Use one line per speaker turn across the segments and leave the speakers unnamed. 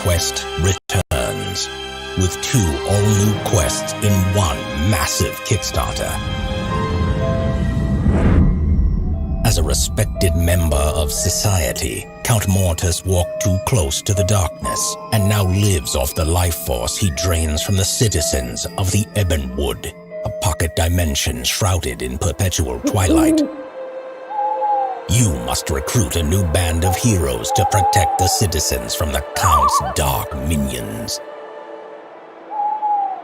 Quest returns, with 2 all-new quests in one massive Kickstarter. As a respected member of society, Count Mortis walked too close to the darkness and now lives off the life force he drains from the citizens of the Ebonwood, a pocket dimension shrouded in perpetual twilight. You must recruit a new band of heroes to protect the citizens from the Count's dark minions.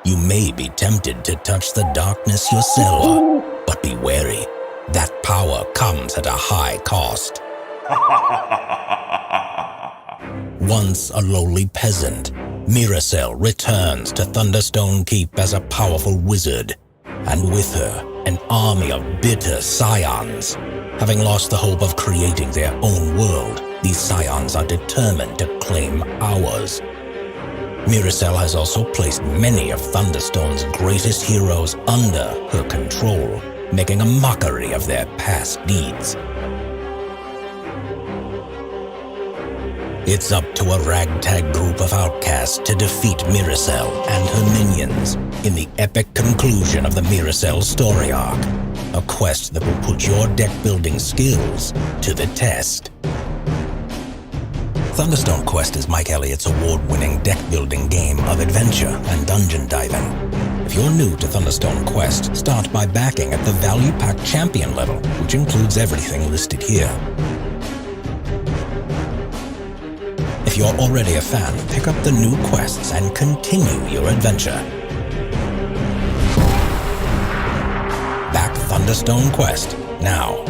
You may be tempted to touch the darkness yourself, but be wary. That power comes at a high cost. Once a lowly peasant, Miracel returns to Thunderstone Keep as a powerful wizard, and with her, an army of bitter scions. Having lost the hope of creating their own world, these scions are determined to claim ours. Miracel has also placed many of Thunderstone's greatest heroes under her control, making a mockery of their past deeds. It's up to a ragtag group of outcasts to defeat Miracel and her minions in the epic conclusion of the Miracel story arc, a quest that will put your deck-building skills to the test. Thunderstone Quest is Mike Elliott's award-winning deck-building game of adventure and dungeon diving. If you're new to Thunderstone Quest, start by backing at the Value Pack Champion level, which includes everything listed here. If you're already a fan, pick up the new quests and continue your adventure. Back Thunderstone Quest now.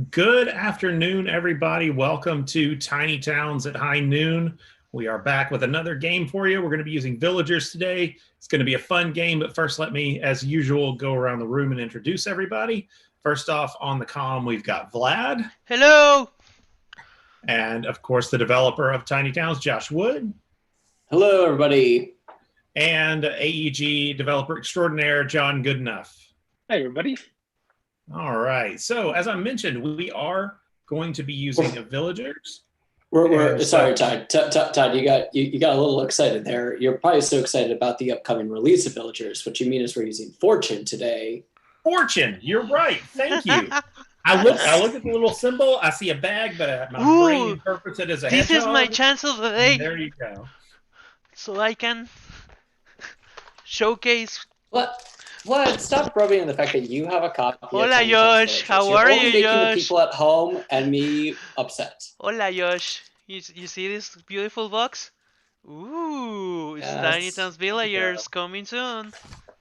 Good afternoon, everybody. Welcome to Tiny Towns at High Noon. We are back with another game for you. We're going to be using villagers today. It's going to be a fun game, but first, let me, as usual, go around the room and introduce everybody. First off, on the comm, we've got Vlad.
Hello!
And of course, the developer of Tiny Towns, Josh Wood.
Hello, everybody.
And AEG developer extraordinaire, John Goodenough.
Hi, everybody.
All right. So, as I mentioned, we are going to be using villagers.
We're sorry, Todd. Todd, you got a little excited there. You're probably so excited about the upcoming release of Villagers. What you mean is we're using Fortune today.
Fortune, you're right. Thank you. I look at the little symbol. I see a bag, but my brain interprets it as a hedgehog.
This is my chance of the day.
There you go.
So I can showcase.
Vlad, stop rubbing on the fact that you have a copy.
Hola, Josh. How are you,
making
Josh?
the people at home and me upset.
Hola, Josh. You see this beautiful box? Ooh, it's
Yes.
Tiny Towns Villagers coming soon.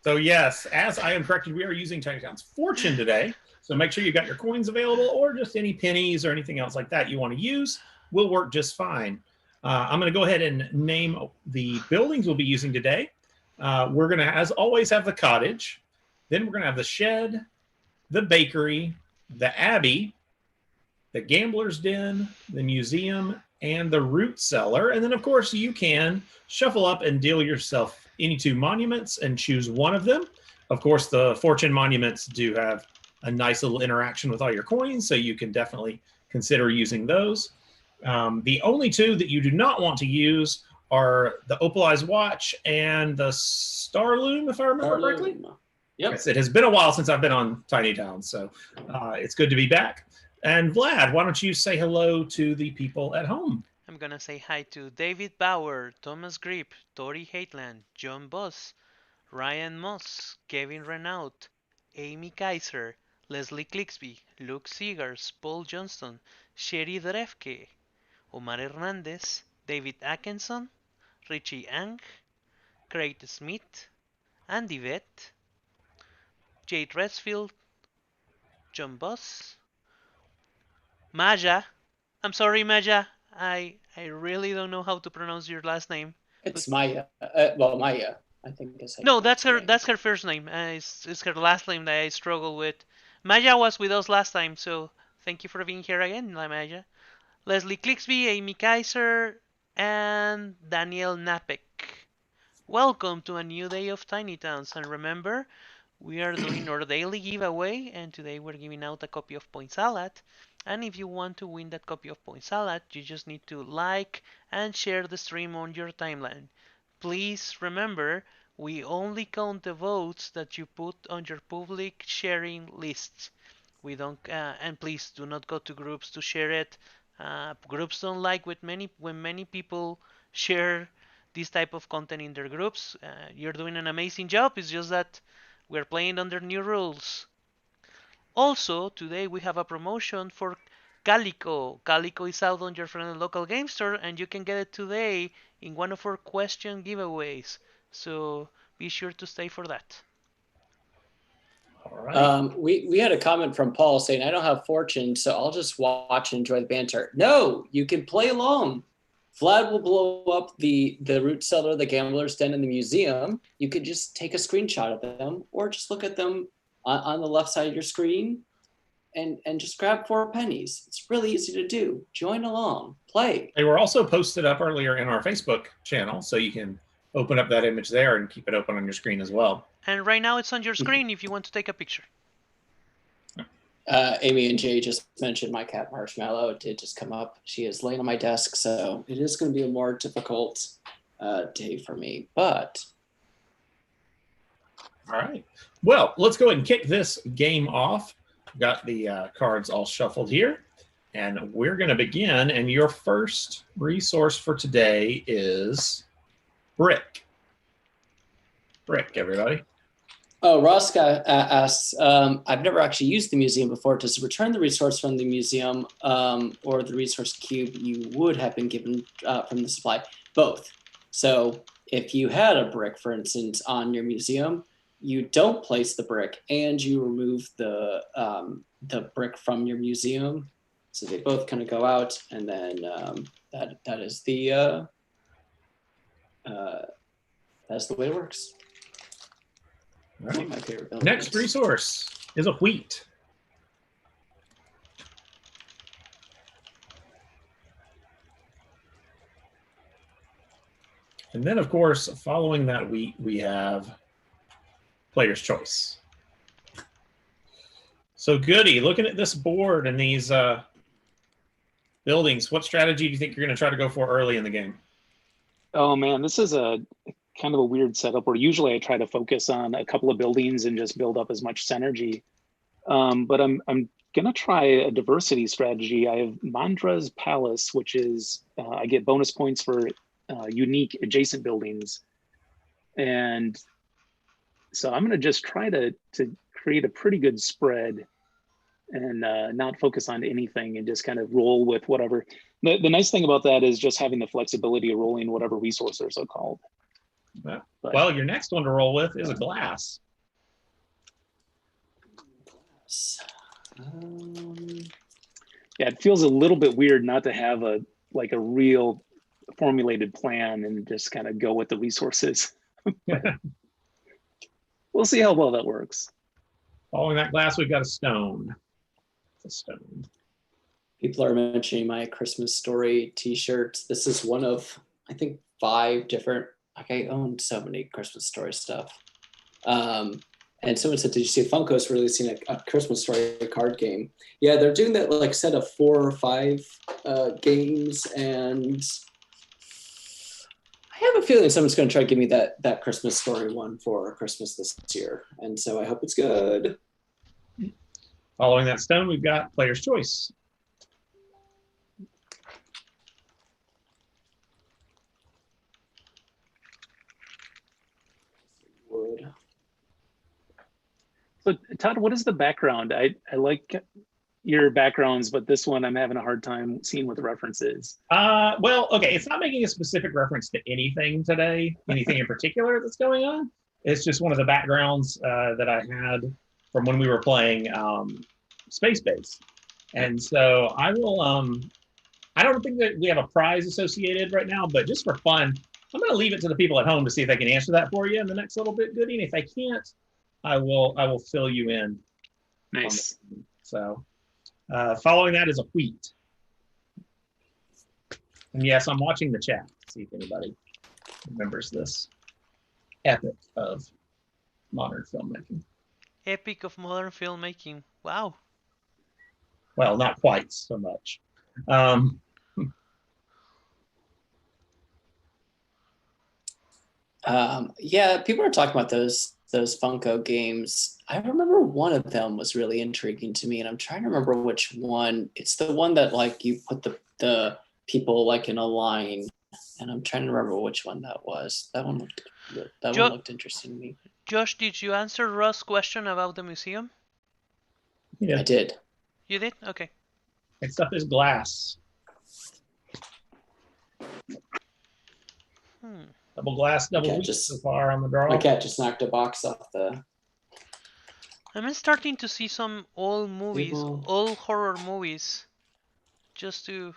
So yes, as I am corrected, we are using Tiny Towns Fortune today. So make sure you got your coins available, or just any pennies or anything else like that you want to use will work just fine. I'm going to go ahead and name the buildings we'll be using today. We're going to, as always, have the cottage. Then we're going to have the shed, the bakery, the abbey, the gambler's den, the museum, and the root cellar. And then, of course, you can shuffle up and deal yourself any two monuments and choose one of them. Of course, the fortune monuments do have a nice little interaction with all your coins, so you can definitely consider using those. The only two that you do not want to use are the opalized watch and the star loom, if I remember correctly.
Yep.
Yes, it has been a while since I've been on Tiny Towns, so it's good to be back. And Vlad, why don't you say hello to the people at home?
I'm gonna say hi to David Bauer, Thomas Grip, Tori Haitland, John Boss, Ryan Moss, Kevin Renaud, Amy Kaiser, Leslie Clixby, Luke Seegers, Paul Johnston, Sherry Drefke, Omar Hernandez, David Atkinson, Richie Ang, Craig Smith, Andy Vett, Jade Resfield, John Boss, Maja. I'm sorry, Maja. I really don't know how to pronounce your last name.
It's Maya. Maya, I think is.
No, that's her. That's her first name. It's her last name that I struggle with. Maya was with us last time, so thank you for being here again, Maya. Leslie Clixby, Amy Kaiser, and Daniel Napek. Welcome to a new day of Tiny Towns, and remember, we are doing our daily giveaway, and today we're giving out a copy of Point Salad. And if you want to win that copy of Point Salad, you just need to like and share the stream on your timeline. Please remember, we only count the votes that you put on your public sharing lists. We don't, and please do not go to groups to share it. Groups don't like when many people share this type of content in their groups. You're doing an amazing job. It's just that we're playing under new rules. Also, today we have a promotion for Calico. Calico is out on your friendly local game store, and you can get it today in one of our question giveaways. So be sure to stay for that.
All right.
We had a comment from Paul saying, I don't have Fortune, so I'll just watch and enjoy the banter. No, you can play along. Vlad will blow up the root cellar, the gambler's den, and the museum. You could just take a screenshot of them, or just look at them on the left side of your screen and just grab 4 pennies. It's really easy to do. Join along, play.
They were also posted up earlier in our Facebook channel, so you can open up that image there and keep it open on your screen as well.
And right now it's on your screen if you want to take a picture.
Amy and Jay just mentioned my cat Marshmallow. It did just come up. She is laying on my desk, so it is going to be a more difficult day for me. But
all right. Well, let's go ahead and kick this game off. Got the cards all shuffled here, and we're going to begin. And your first resource for today is brick. Brick, everybody.
Oh, Roska asks, I've never actually used the museum before. Does it return the resource from the museum or the resource cube you would have been given from the supply? Both. So if you had a brick, for instance, on your museum, you don't place the brick and you remove the the brick from your museum. So they both kind of go out, and then that is the that's the way it works.
All right.
My favorite
Next resource is a wheat. And then, of course, following that wheat, we have player's choice. So, Goody, looking at this board and these buildings, what strategy do you think you're going to try to go for early in the game?
Oh man, this is a kind of a weird setup where usually I try to focus on a couple of buildings and just build up as much synergy. But I'm gonna try a diversity strategy. I have Mandra's Palace, which is I get bonus points for unique adjacent buildings, and so I'm gonna just try to create a pretty good spread and not focus on anything and just kind of roll with whatever. The nice thing about that is just having the flexibility of rolling whatever resource are so called.
Well, your next one to roll with is a glass.
Yeah, it feels a little bit weird not to have a real formulated plan and just kind of go with the resources. We'll see how well that works.
Following that glass, we've got a stone. It's a stone.
People are mentioning my Christmas Story t-shirts. This is one of, I think, 5 different, like I own so many Christmas Story stuff. And someone said, did you see Funko's releasing a Christmas Story card game? Yeah, they're doing that like set of 4 or 5 games. And I have a feeling someone's going to try to give me that Christmas Story one for Christmas this year. And so I hope it's good.
Following that stone, we've got player's choice.
Wood.
So Todd, what is the background? I like your backgrounds, but this one I'm having a hard time seeing what the reference is.
Well, okay, it's not making a specific reference to anything today, anything in particular that's going on. It's just one of the backgrounds that I had from when we were playing Space Base. And so I will, I don't think that we have a prize associated right now, but just for fun, I'm going to leave it to the people at home to see if they can answer that for you in the next little bit, Goody. And if they can't, I will fill you in.
Nice.
So following that is a wheat. And yes, I'm watching the chat to see if anybody remembers this epic of modern filmmaking.
Epic of modern filmmaking. Wow.
Well, not quite so much.
Yeah, people are talking about those Funko games. I remember one of them was really intriguing to me, and I'm trying to remember which one. It's the one that like you put the people like in a line, and I'm trying to remember which one that was. That one looked interesting to me.
Josh, did you answer Russ' question about the museum?
Yeah.
I did.
You did? Okay.
Next up is glass. Double glass, double wheat so far on the draw.
My cat just knocked a box off the...
I'm starting to see some old movies, old horror movies, just to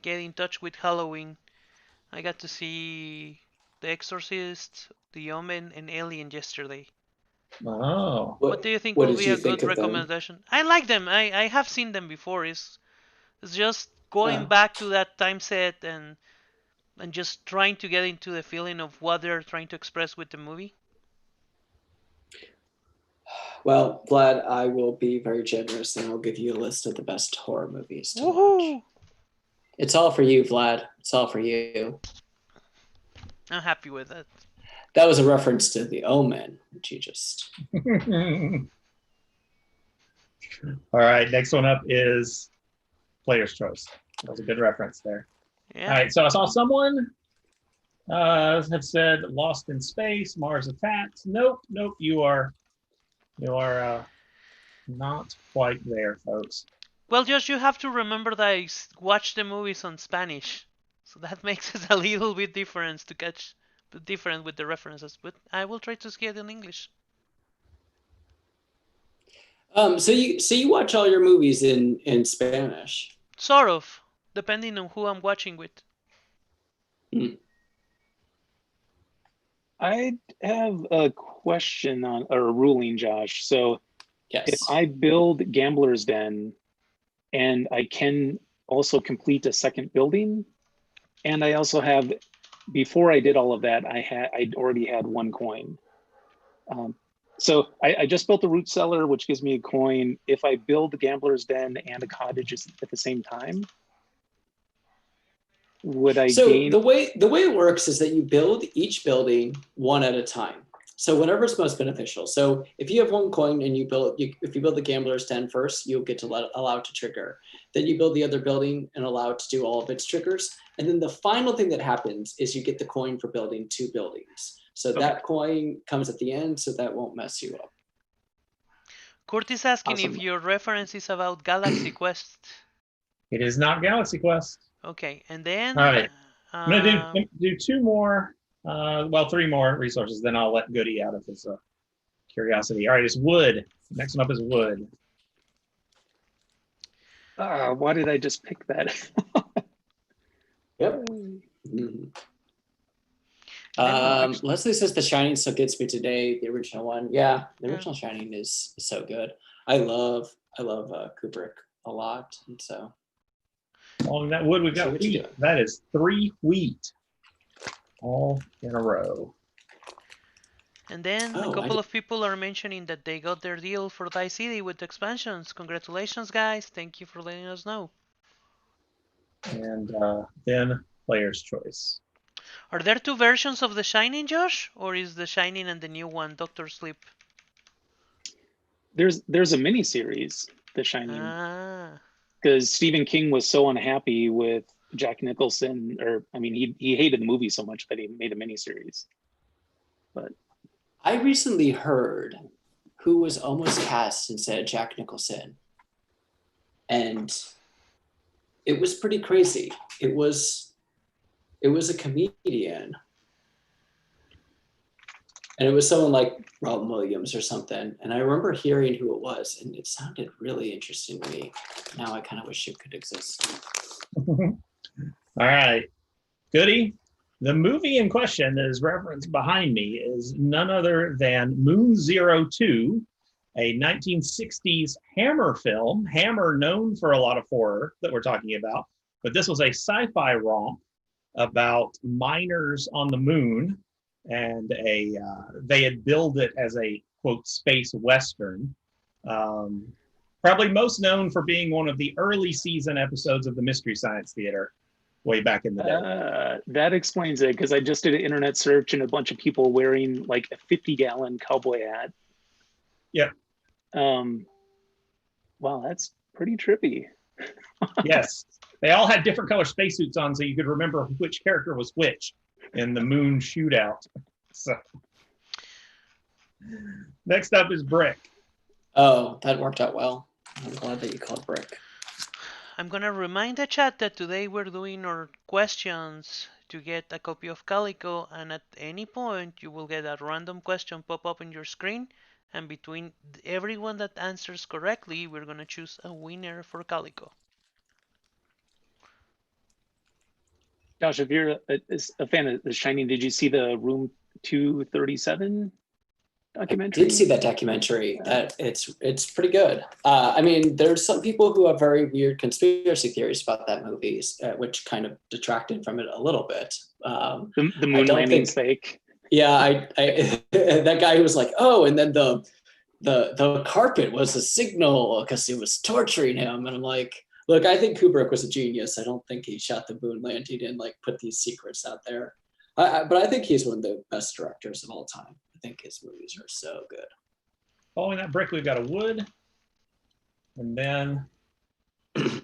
get in touch with Halloween. I got to see The Exorcist, The Omen, and Alien yesterday.
Oh.
What do you think will be a good recommendation? I like them. I have seen them before. It's just going back to that time set and just trying to get into the feeling of what they're trying to express with the movie.
Well, Vlad, I will be very generous and I'll give you a list of the best horror movies to watch. It's all for you, Vlad. It's all for you.
I'm happy with it.
That was a reference to The Omen, which you just...
All right, next one up is Player's Choice. That was a good reference there.
Yeah.
All right, so I saw someone have said Lost in Space, Mars Attacks. Nope, you are not quite there, folks.
Well, Josh, you have to remember that I watched the movies on Spanish, so that makes it a little bit different to catch, different with the references. But I will try to see it in English.
So you watch all your movies in Spanish?
Sort of, depending on who I'm watching with.
Hmm.
I have a question or a ruling, Josh. So if
Yes.
I build Gambler's Den and I can also complete a second building, and I also have, before I did all of that, I'd already had 1 coin. So I just built the root cellar, which gives me a coin. If I build the Gambler's Den and a cottage at the same time, would I
So
gain?
the way it works is that you build each building one at a time. So whenever it's most beneficial. So if you have 1 coin and if you build the Gambler's Den first, you'll get to allow it to trigger. Then you build the other building and allow it to do all of its triggers. And then the final thing that happens is you get the coin for building 2 buildings. So that coin comes at the end, so that won't mess you up.
Kurt is asking
Awesome.
if your reference is about Galaxy Quest.
It is not Galaxy Quest.
Okay, and then
All right. I'm gonna do 2 more. 3 more resources. Then I'll let Goody out of his curiosity. All right, it's wood. Next one up is wood.
Why did I just pick that?
Yep. Leslie says The Shining still gets me today. The original one, yeah, the original Shining is so good. I love Kubrick a lot, and so.
On that wood, we've got wheat. That is 3 wheat, all in a row.
And then a couple of people are mentioning that they got their deal for Dice City with expansions. Congratulations, guys! Thank you for letting us know.
And then player's choice.
Are there 2 versions of The Shining, Josh? Or is The Shining and the new one, Doctor Sleep?
There's a mini series, The Shining. Because Stephen King was so unhappy with Jack Nicholson, he hated the movie so much that he made a miniseries. But
I recently heard who was almost cast instead of Jack Nicholson, and it was pretty crazy. It was a comedian, and it was someone like Robin Williams or something. And I remember hearing who it was, and it sounded really interesting to me. Now I kind of wish it could exist.
All right, Goody. The movie in question that is referenced behind me is none other than Moon 02, a 1960s Hammer film. Hammer, known for a lot of horror that we're talking about, but this was a sci-fi romp about miners on the moon, and they had billed it as a, quote, space western. Probably most known for being one of the early season episodes of the Mystery Science Theater way back in the day.
That explains it, because I just did an internet search and a bunch of people wearing like a 50-gallon cowboy hat.
Yep.
Wow, that's pretty trippy.
Yes. They all had different color spacesuits on, so you could remember which character was which in the moon shootout. So next up is Brick.
Oh, that worked out well. I'm glad that you called Brick.
I'm gonna remind the chat that today we're doing our questions to get a copy of Calico, and at any point you will get a random question pop up on your screen, and between everyone that answers correctly, we're gonna choose a winner for Calico.
Josh, if you're a fan of The Shining, did you see the Room 237 documentary?
I did see that documentary. That it's pretty good. There's some people who have very weird conspiracy theories about that movie, which kind of detracted from it a little bit.
The moon landing's fake.
Yeah, I that guy who was like, oh, and then the carpet was a signal because it was torturing him, and I'm like, look, I think Kubrick was a genius. I don't think he shot the moon landing and like put these secrets out there. But I think he's one of the best directors of all time. I think his movies are so good.
Following that Brick, we've got a wood. And then, of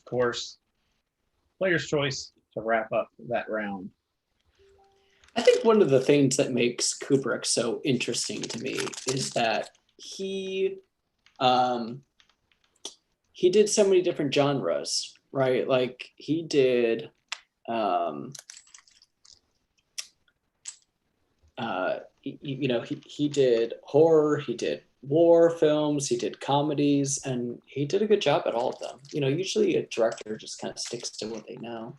course, player's choice to wrap up that round.
I think one of the things that makes Kubrick so interesting to me is that he did so many different genres, right? Like he did he did horror, he did war films, he did comedies, and he did a good job at all of them. Usually a director just kind of sticks to what they know.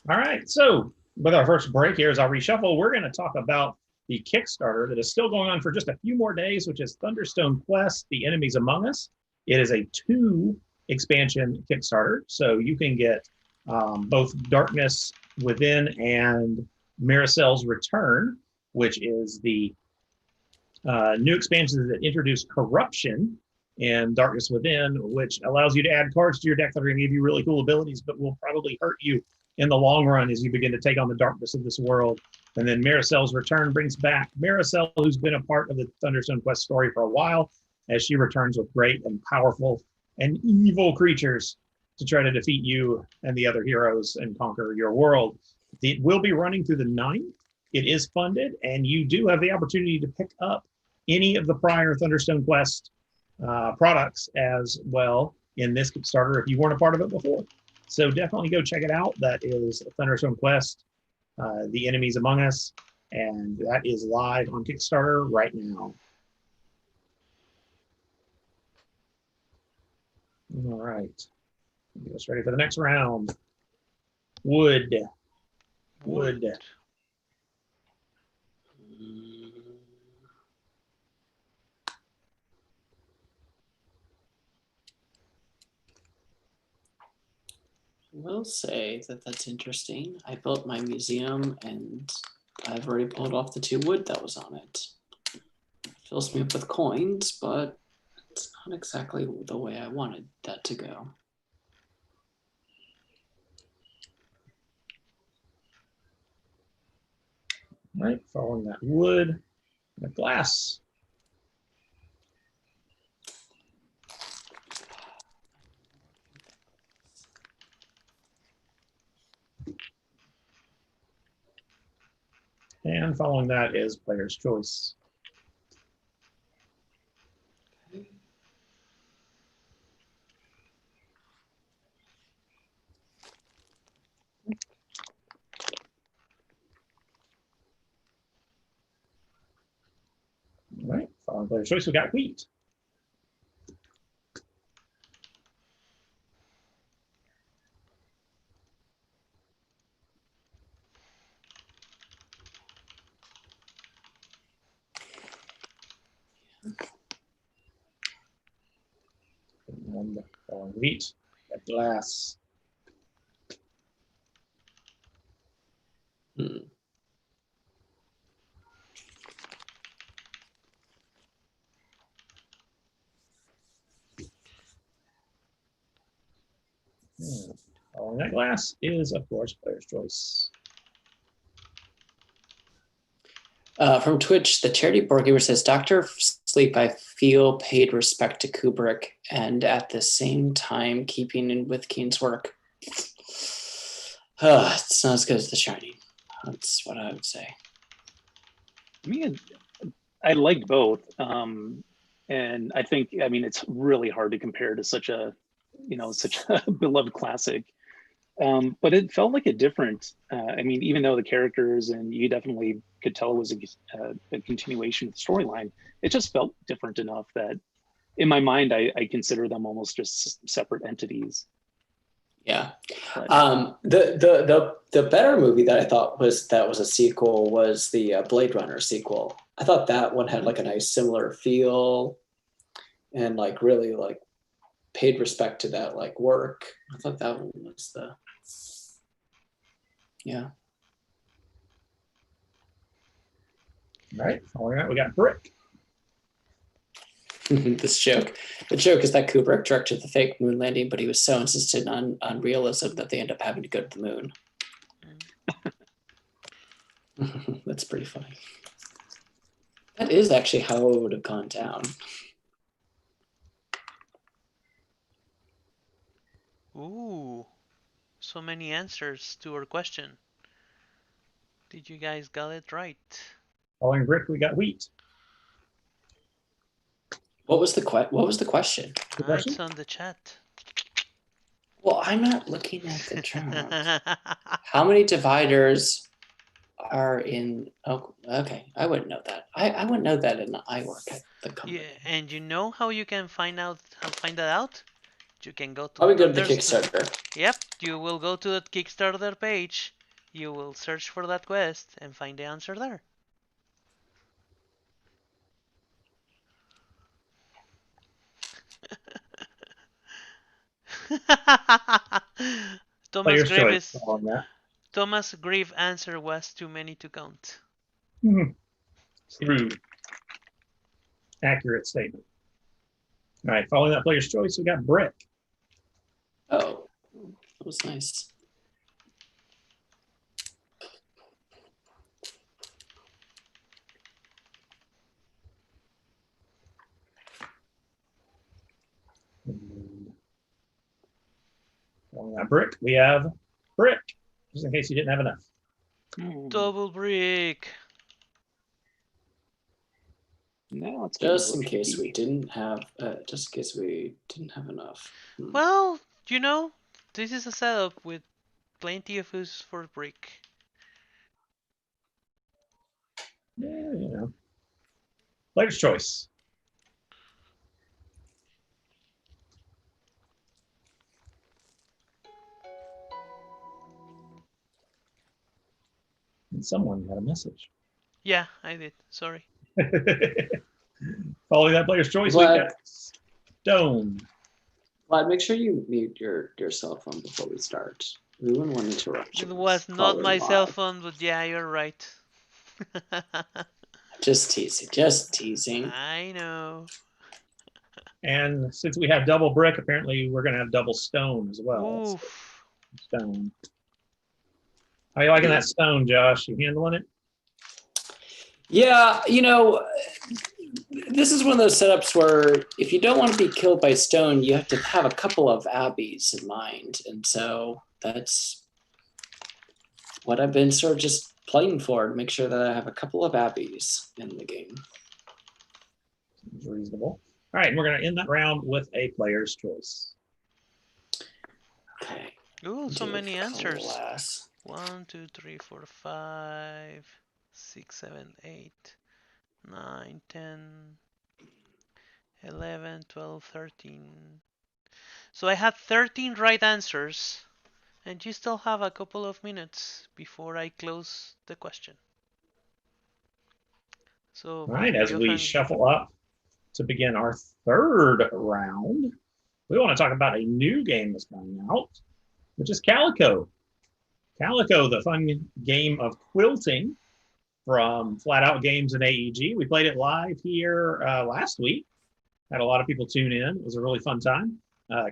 All right, so with our first break here, as I reshuffle, we're going to talk about the Kickstarter that is still going on for just a few more days, which is Thunderstone Quest: The Enemies Among Us. It is a 2 expansion Kickstarter, so you can get both Darkness Within and Miracel's Return, which is the new expansions that introduce corruption in Darkness Within, which allows you to add cards to your deck that are going to give you really cool abilities, but will probably hurt you in the long run as you begin to take on the darkness of this world. And then Miracel's Return brings back Miracel, who's been a part of the Thunderstone Quest story for a while, as she returns with great and powerful and evil creatures to try to defeat you and the other heroes and conquer your world. It will be running through the 9th. It is funded, and you do have the opportunity to pick up any of the prior Thunderstone Quest products as well in this Kickstarter if you weren't a part of it before. So definitely go check it out. That is Thunderstone Quest, The Enemies Among Us, and that is live on Kickstarter right now. All right. Get us ready for the next round. Wood.
Will say that's interesting. I built my museum and I've already pulled off the 2 wood that was on it. Fills me up with coins, but it's not exactly the way I wanted that to go.
All right, following that wood, the glass. And following that is player's choice. All right, following player's choice, we got wheat. And following wheat, got glass. Following that glass is, of course, player's choice.
From Twitch, the charity board gamer says, Dr. Sleep, I feel paid respect to Kubrick and at the same time keeping in with Keen's work. It's not as good as The Shining. That's what I would say.
I mean, I liked both. And I think, it's really hard to compare to such a beloved classic. But it felt like a different, even though the characters and you definitely could tell it was a continuation of the storyline, it just felt different enough that in my mind, I consider them almost just separate entities.
Yeah.
But,
the better movie that I thought was a sequel was the Blade Runner sequel. I thought that one had like a nice similar feel and like really like paid respect to that like work. I thought that one was yeah.
All right, following that, we got brick.
This joke. The joke is that Kubrick directed the fake moon landing, but he was so insistent on realism that they end up having to go to the moon. That's pretty funny. That is actually how it would have gone down.
Ooh, so many answers to our question. Did you guys got it right?
Following brick, we got wheat.
What was the question?
It's on the chat.
Well, I'm not looking at the chat. How many dividers are in. Oh, okay. I wouldn't know that. I wouldn't know that, and I work at the company.
Yeah, and you know how you can find that out? You can go to
Probably go to the
Thunderstone.
Kickstarter.
Yep, you will go to the Kickstarter page. You will search for that quest and find the answer there. Thomas
Player's choice
Graves.
on that.
Thomas Grieve answer was too many to count.
True. Accurate statement. All right, following that player's choice, we got brick.
Oh, that was nice.
Following that brick, we have brick, just in case you didn't have enough.
Double brick.
Now it's
Just in case we didn't have. Just in case we didn't have enough.
Well, you know, this is a setup with plenty of use for brick.
Yeah, you know. Player's choice. And someone had a message.
Yeah, I did. Sorry.
Following that player's choice, we got stone.
Vlad, make sure you mute your cell phone before we start. We wouldn't want interruptions.
It was not my cell phone, but yeah, you're right.
Just teasing. Just teasing.
I know.
And since we have double brick, apparently we're going to have double stone as well.
Oof.
So, stone. How you liking that stone, Josh? You handling it?
Yeah, you know, this is one of those setups where if you don't want to be killed by stone, you have to have a couple of abbeys in mind. And so that's what I've been sort of just playing for, to make sure that I have a couple of abbeys in the game.
Seems reasonable. All right, and we're going to end that round with a player's choice.
Okay.
Ooh, so many answers.
Class.
1, 2, 3, 4, 5, 6, 7, 8, 9, 10, 11, 12, 13. So I had 13 right answers, and you still have a couple of minutes before I close the question. So,
all right, as we shuffle up to begin our third round, we want to talk about a new game that's coming out, which is Calico. Calico, the fun game of quilting from Flat Out Games and AEG. We played it live here last week. Had a lot of people tune in. It was a really fun time.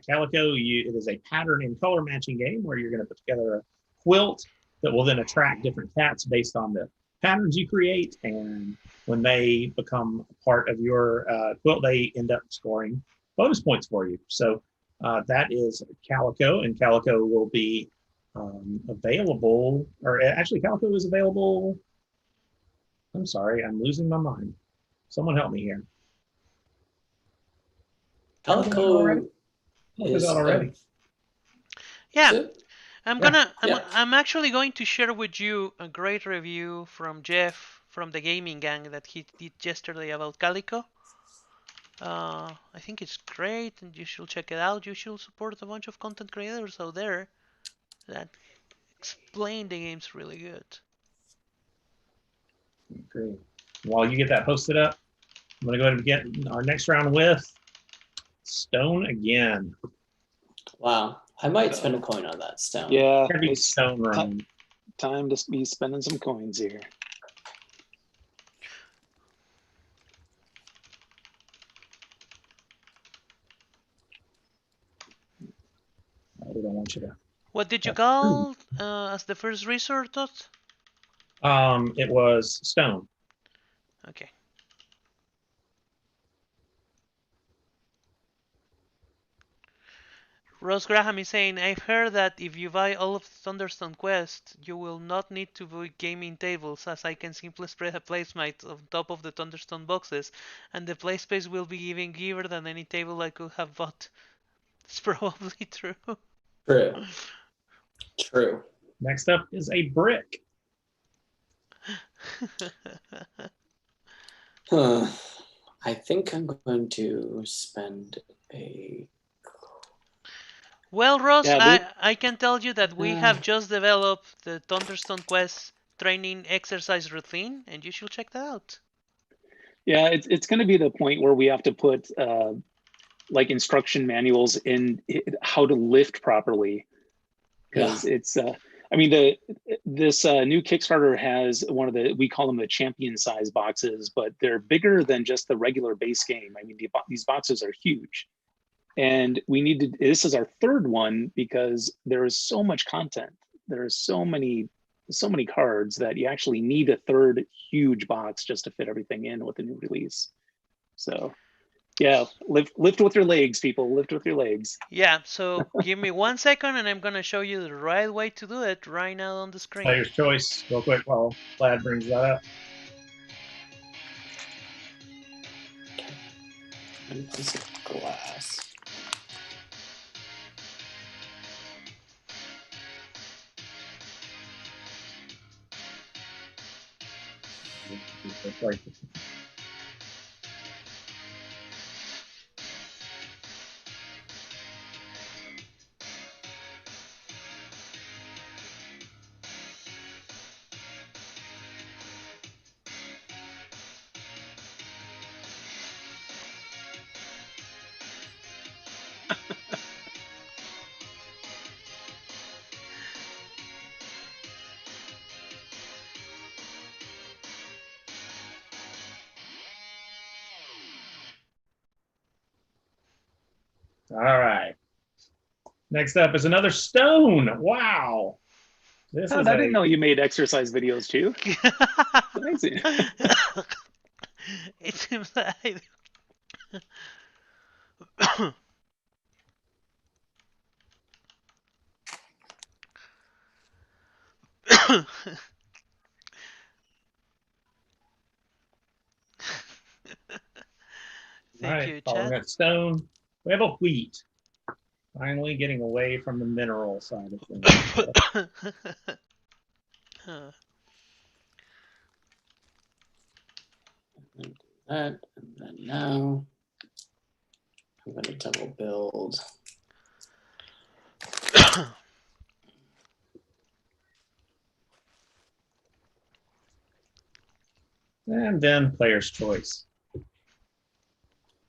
Calico, it is a pattern and color matching game where you're going to put together a quilt that will then attract different cats based on the patterns you create. And when they become part of your quilt, they end up scoring bonus points for you. So that is Calico, and Calico will be available, or actually Calico is available. I'm sorry, I'm losing my mind. Someone help me here.
Calico
is out already.
Yeah, I'm actually going to share with you a great review from Jeff from the gaming gang that he did yesterday about Calico. I think it's great, and you should check it out. You should support a bunch of content creators out there that explain the games really good.
Great. While you get that posted up, I'm going to go ahead and begin our next round with stone again.
Wow. I might spend a coin on that stone.
Yeah,
it's stone round.
Time to be spending some coins here.
I don't want you to.
What did you call as the first resort, Tot?
It was stone.
Okay. Rose Graham is saying, I've heard that if you buy all of Thunderstone Quest, you will not need to buy gaming tables, as I can simply spread a placemat on top of the Thunderstone boxes, and the play space will be even bigger than any table I could have bought. It's probably true.
True. True.
Next up is a brick.
I think I'm going to spend a.
Well, Ross,
Yeah,
I can tell you that we have just developed the Thunderstone Quest training exercise routine, and you should check that out.
yeah, it's going to be the point where we have to put like instruction manuals in how to lift properly, because it's I mean this new Kickstarter has one of we call them the champion size boxes, but they're bigger than just the regular base game. I mean these boxes are huge, and we need to. This is our third one because there is so much content. There are so many cards that you actually need a third huge box just to fit everything in with the new release. So yeah, lift with your legs, people. Lift with your legs.
Yeah, so give me 1 second and I'm going to show you the right way to do it right now on the screen.
Player's choice, real quick while Vlad brings that up.
And piece of glass.
All right. Next up is another stone. Wow. This is
I didn't know you made exercise videos too. Amazing.
It seems like Thank you,
following
chat.
that stone, we have a wheat. Finally getting away from the mineral side of things.
And then now I'm going to double build.
And then player's choice.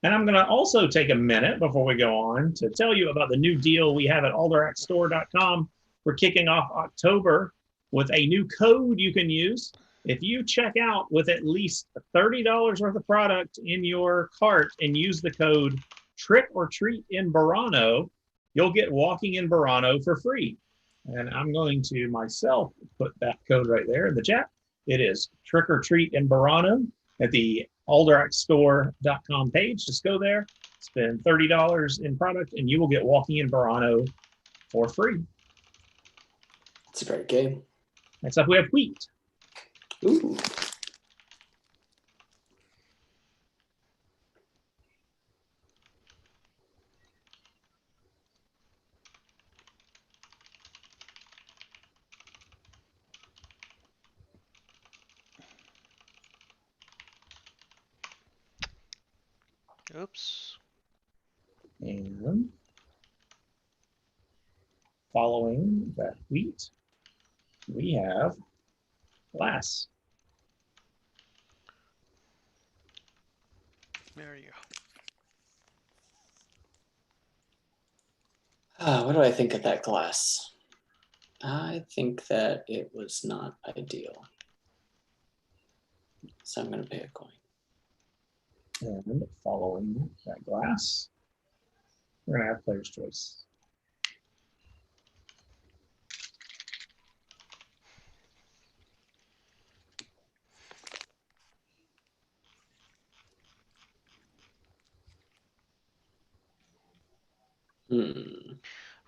And I'm going to also take a minute before we go on to tell you about the new deal we have at alderacstore.com. We're kicking off October with a new code you can use. If you check out with at least $30 worth of product in your cart and use the code Trick or Treat in Burano, you'll get Walking in Burano for free. And I'm going to myself put that code right there in the chat. It is Trick or Treat in Burano at the alderacstore.com page. Just go there, spend $30 in product, and you will get Walking in Burano for free.
It's a great game.
Next up, we have wheat.
Ooh.
Oops.
And following that wheat, we have glass.
There you
What do I think of that glass? I think that it was not ideal. So I'm going to pay a coin.
And following that glass, we're going to have player's choice.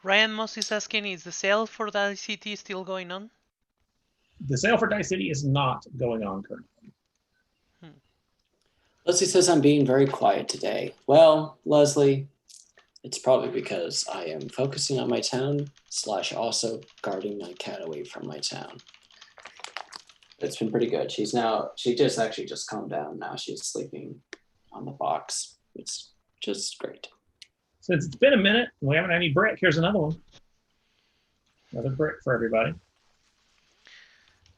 Ryan Moss is asking, is the sale for the ICT still going on?
The sale for Dice City is not going on currently.
Leslie says I'm being very quiet today. Well, Leslie, it's probably because I am focusing on my town / also guarding my cat away from my town. It's been pretty good. She just actually just calmed down. Now she's sleeping on the box. It's just great.
Since it's been a minute, and we haven't had any brick. Here's another one. Another brick for everybody.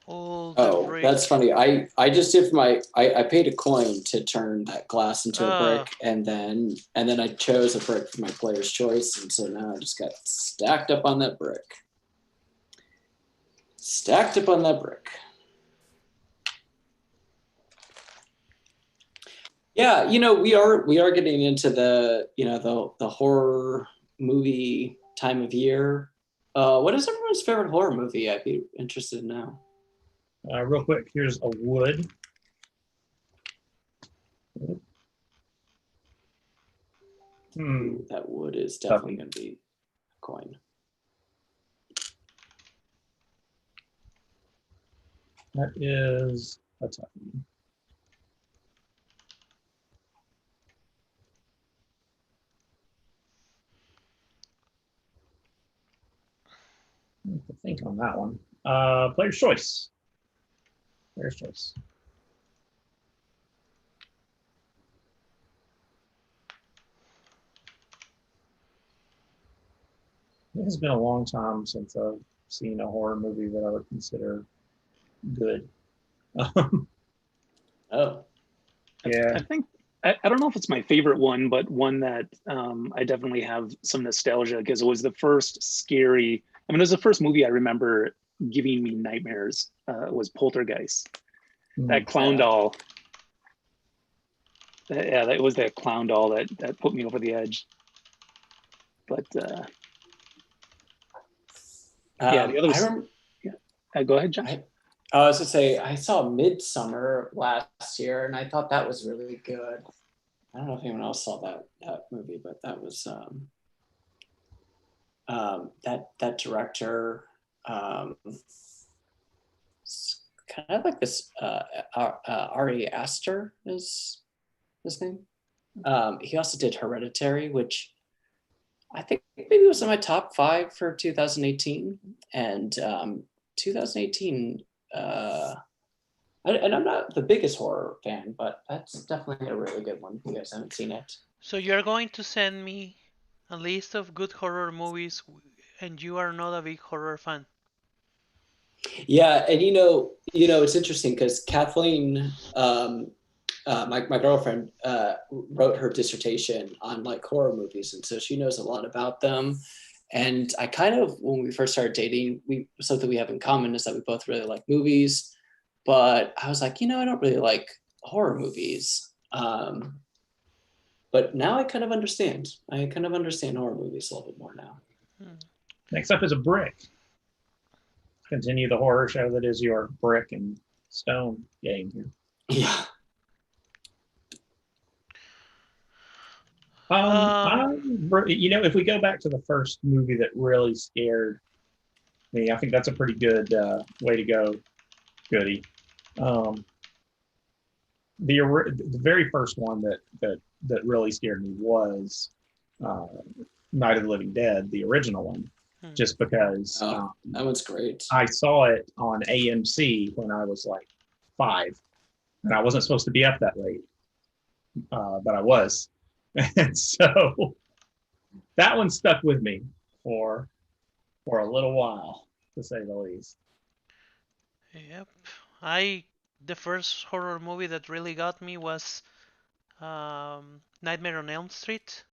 Brick.
That's funny. I just did I paid a coin to turn that glass into a brick, and then I chose a brick for my player's choice, and so now I just got stacked up on that brick. Stacked up on that brick. Yeah, we are getting into the the horror movie time of year. What is everyone's favorite horror movie? I'd be interested in now.
Real quick, here's a wood.
That wood is definitely going to be a coin.
That is a toughie. I have to think on that one. Player's choice. Player's choice. It has been a long time since I've seen a horror movie that I would consider good.
Oh,
yeah.
I think I don't know if it's my favorite one, but one that I definitely have some nostalgia because it was the first scary. I mean, it was the first movie I remember giving me nightmares. Was Poltergeist. That clown doll. That was that clown doll that put me over the edge. But the others. Go ahead, Josh.
I was to say I saw Midsummer last year, and I thought that was really good. I don't know if anyone else saw that movie, but that was that director. Kind of like this. Ari Aster is his name. He also did Hereditary, which I think maybe was in my top 5 for 2018, and 2018. And I'm not the biggest horror fan, but that's definitely a really good one. If you guys haven't seen it. So
you're going to send me a list of good horror movies, and you are not a big horror fan.
Yeah, and it's interesting because Kathleen, my girlfriend, wrote her dissertation on like horror movies, and so she knows a lot about them. And I kind of, when we first started dating, something we have in common is that we both really like movies. But I was like, I don't really like horror movies. But now I kind of understand. I kind of understand horror movies a little bit more now.
Next up is a brick. Continue the horror show that is your brick and stone game here.
Yeah.
If we go back to the first movie that really scared me, I think that's a pretty good way to go, Goody. The very first one that really scared me was Night of the Living Dead, the original one, just because
that one's great.
I saw it on AMC when I was like 5, and I wasn't supposed to be up that late, but I was. And so that one stuck with me for a little while, to say the least.
Yep. The first horror movie that really got me was Nightmare on Elm Street.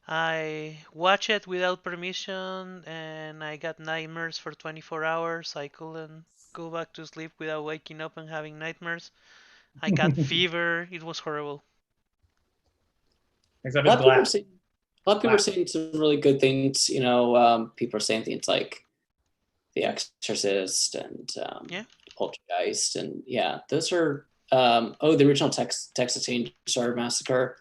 I watched it without permission, and I got nightmares for 24 hours. I couldn't go back to sleep without waking up and having nightmares. I got fever. It was horrible.
Except
a lot of people are saying some really good things. People are saying things like The Exorcist and Poltergeist, and those are the original Texas Chainsaw Massacre.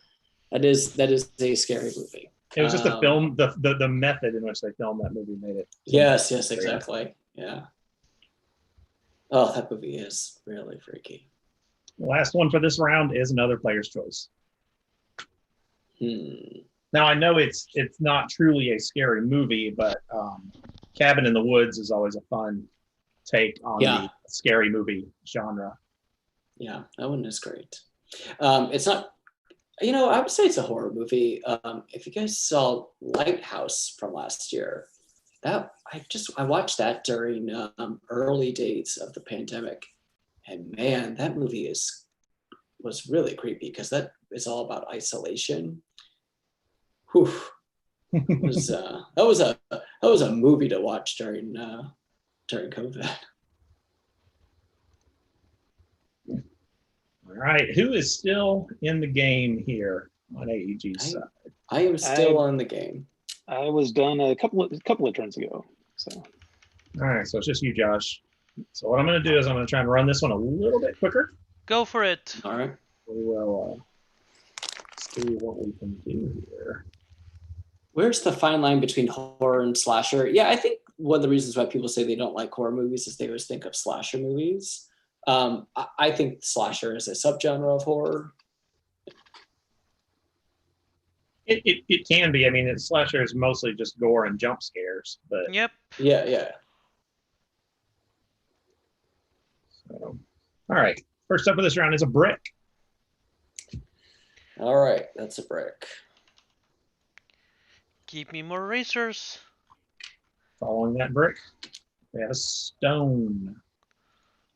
That is a scary movie.
It was just the film, the method in which they filmed that movie made it.
Yes, exactly. Yeah. Oh, that movie is really freaky.
The last one for this round is another player's choice. Now I know it's not truly a scary movie, but Cabin in the Woods is always a fun take on the scary movie genre.
Yeah, that one is great. It's not, I would say it's a horror movie. If you guys saw Lighthouse from last year, I watched that during early days of the pandemic, and man, that movie was really creepy because that is all about isolation. Whew. That was a movie to watch during COVID.
All right, who is still in the game here on AEG's side?
I am still on the game.
I was done a couple of turns ago. So.
All right, so it's just you, Josh. So what I'm going to do is I'm going to try and run this one a little bit quicker.
Go for it.
All right.
We will see what we can do here.
Where's the fine line between horror and slasher? Yeah, I think one of the reasons why people say they don't like horror movies is they always think of slasher movies. I think slasher is a subgenre of horror.
It can be. I mean, slasher is mostly just gore and jump scares, but
Yep.
Yeah.
So, all right. First up for this round is a brick.
All right, that's a brick.
Give me more racers.
Following that brick, we have a stone.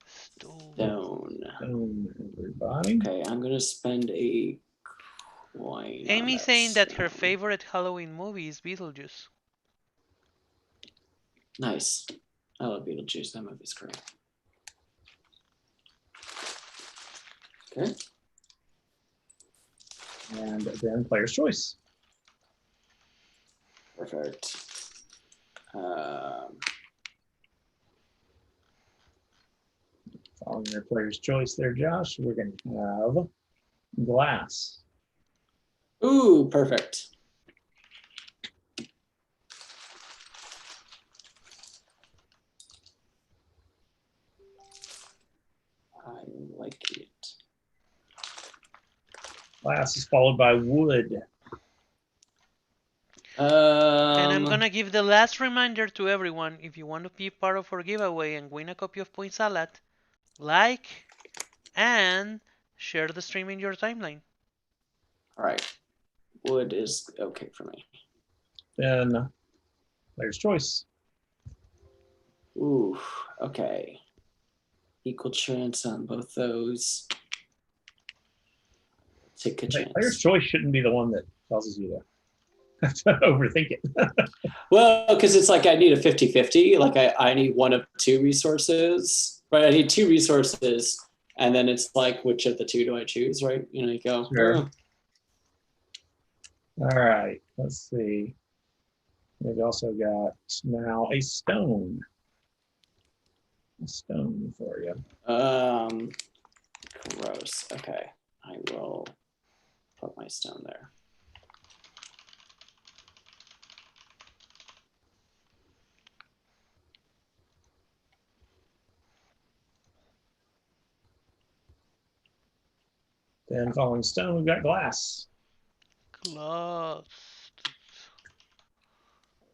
Stone,
everybody.
Okay, I'm gonna spend a coin.
Amy's saying that her favorite Halloween movie is Beetlejuice.
Nice. I love Beetlejuice. That movie's great. Okay.
And then player's choice.
Perfect.
Following your player's choice there, Josh, we're going to have glass.
Ooh, perfect. I like it.
Glass is followed by wood.
And I'm gonna give the last reminder to everyone: if you want to be part of our giveaway and win a copy of Point Salad, like and share the stream in your timeline.
All right. Wood is okay for me.
Then player's choice.
Ooh, okay. Equal chance on both those. Take a chance.
Player's choice shouldn't be the one that causes you to overthink it.
Well, because it's like I need a 50-50. Like I need one of two resources, right? I need two resources, and then it's like, which of the two do I choose, right? You go.
Sure.
Oh.
All right, let's see. We've also got now a stone. A stone for you.
Gross. Okay, I will put my stone there.
Then following stone, we've got glass.
Glass.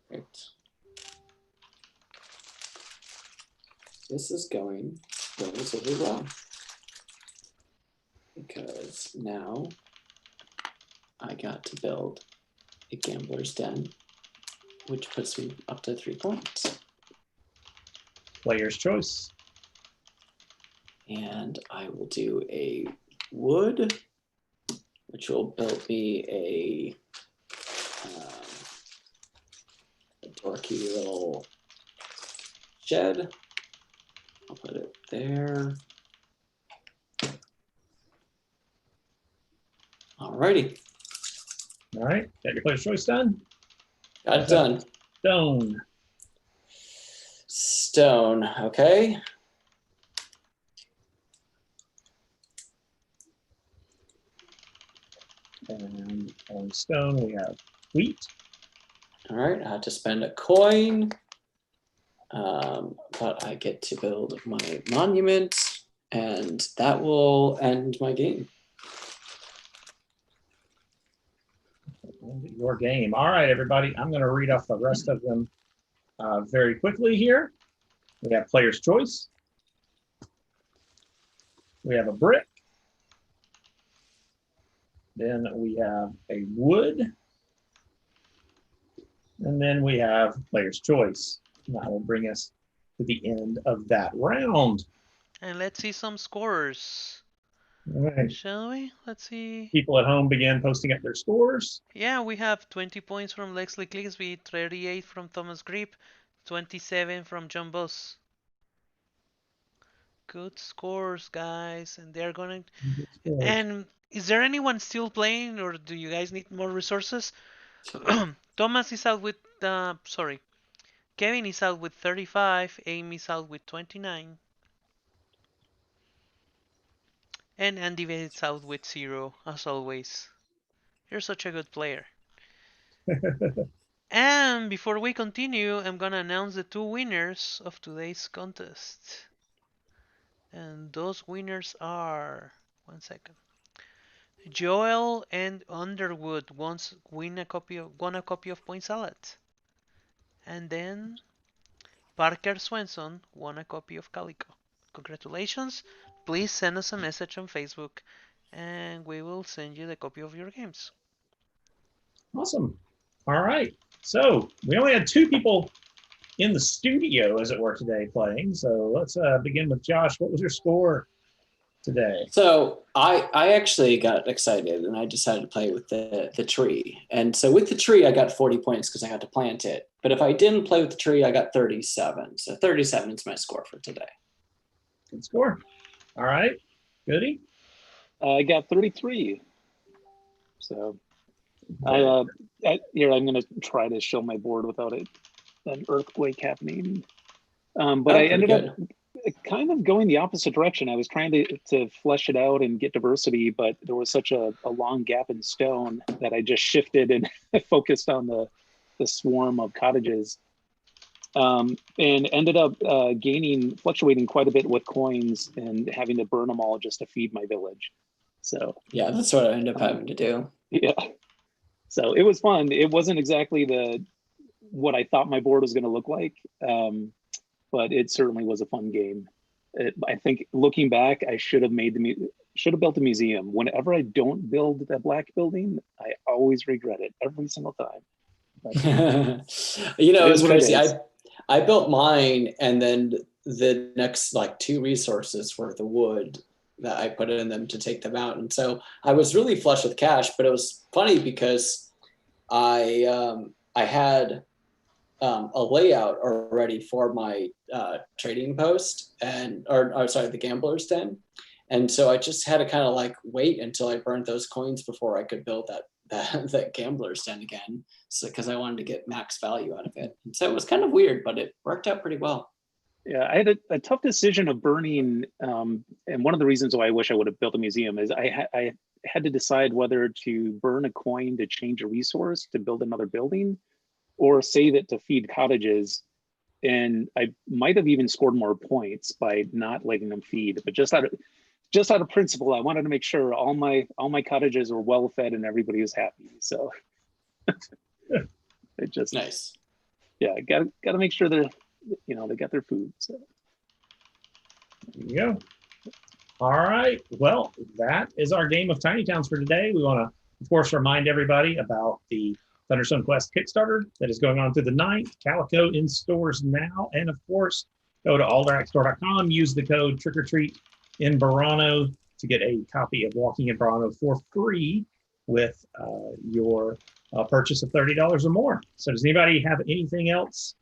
Right. This is going relatively well because now I got to build a gambler's den, which puts me up to 3 points.
Player's choice.
And I will do a wood, which will build me a dorky little shed. I'll put it there. Alrighty.
All right, got your player's choice done?
Got it done.
Stone.
Stone, okay.
And on stone, we have wheat.
All right, I have to spend a coin, but I get to build my monument, and that will end my game.
Your game. All right, everybody. I'm going to read off the rest of them very quickly here. We have player's choice. We have a brick. Then we have a wood. And then we have player's choice. And that will bring us to the end of that round.
And let's see some scores.
All right.
Shall we? Let's see.
People at home began posting up their scores.
Yeah, we have 20 points from Leslie Clixby, 38 from Thomas Grip, 27 from John Boss. Good scores, guys. And they're gonna. And is there anyone still playing, or do you guys need more resources? Thomas is out with. Sorry. Kevin is out with 35. Amy's out with 29. And Andy is out with 0, as always. You're such a good player. And before we continue, I'm gonna announce the 2 winners of today's contest. And those winners are, one second. Joel and Underwood won a copy of Point Salad. And then Parker Swenson won a copy of Calico. Congratulations. Please send us a message on Facebook and we will send you the copy of your games.
Awesome. All right. So we only had 2 people in the studio, as it were, today playing. So let's begin with Josh. What was your score today?
So I actually got excited and I decided to play with the tree. And so with the tree, I got 40 points because I got to plant it. But if I didn't play with the tree, I got 37. So 37 is my score for today.
Good score. All right. Goody?
I got 33. So here I'm going to try to show my board without an earthquake happening. But I ended up kind of going the opposite direction. I was trying to flesh it out and get diversity, but there was such a long gap in stone that I just shifted and focused on the swarm of cottages. And ended up fluctuating quite a bit with coins and having to burn them all just to feed my village. So
yeah, that's what I ended up having to do.
Yeah. So it was fun. It wasn't exactly what I thought my board was going to look like, but it certainly was a fun game. I think looking back, I should have built a museum. Whenever I don't build that black building, I always regret it every single time.
You know, it was crazy. I built mine, and then the next 2 resources were the wood that I put in them to take them out. And so I was really flush with cash, but it was funny because I had a layout already for my trading post the gambler's den. And so I just had to kind of wait until I burned those coins before I could build that gambler's den again. So, because I wanted to get max value out of it. And so it was kind of weird, but it worked out pretty well.
Yeah, I had a tough decision of burning. And one of the reasons why I wish I would have built a museum is I had to decide whether to burn a coin to change a resource to build another building, or save it to feed cottages. And I might have even scored more points by not letting them feed, but just out of principle, I wanted to make sure all my cottages were well fed and everybody was happy. So it just
nice.
Yeah, got to make sure they got their food. So
there you go. All right. Well, that is our game of Tiny Towns for today. We want to, of course, remind everybody about the Thunderstone Quest Kickstarter that is going on through the 9th. Calico in stores now. And of course, go to alderacstore.com, use the code TRICKORTREAT in Burano to get a copy of Walking in Burano for free with your purchase of $30 or more. So does anybody have anything else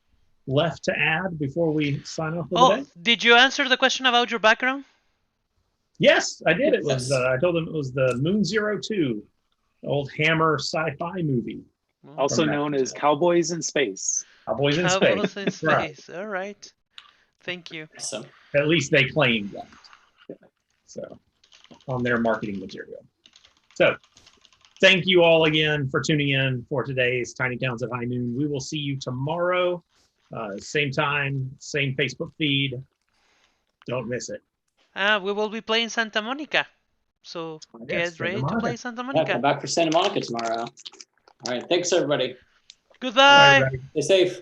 left to add before we sign off for the day?
Did you answer the question about your background?
Yes, I did. It was I told them it was the Moon 02, old Hammer sci-fi movie.
Also known as Cowboys in Space.
Cowboys in
Cowboys
Space.
in Space. Right. All right. Thank you.
Awesome.
At least they claimed that. So, on their marketing material. So, thank you all again for tuning in for today's Tiny Towns at High Noon. We will see you tomorrow, same time, same Facebook feed. Don't miss it.
We will be playing Santa Monica. So get ready to play Santa
Yeah,
Monica.
come back for Santa Monica tomorrow. All right. Thanks, everybody.
Goodbye.
Bye, everybody.
Stay safe.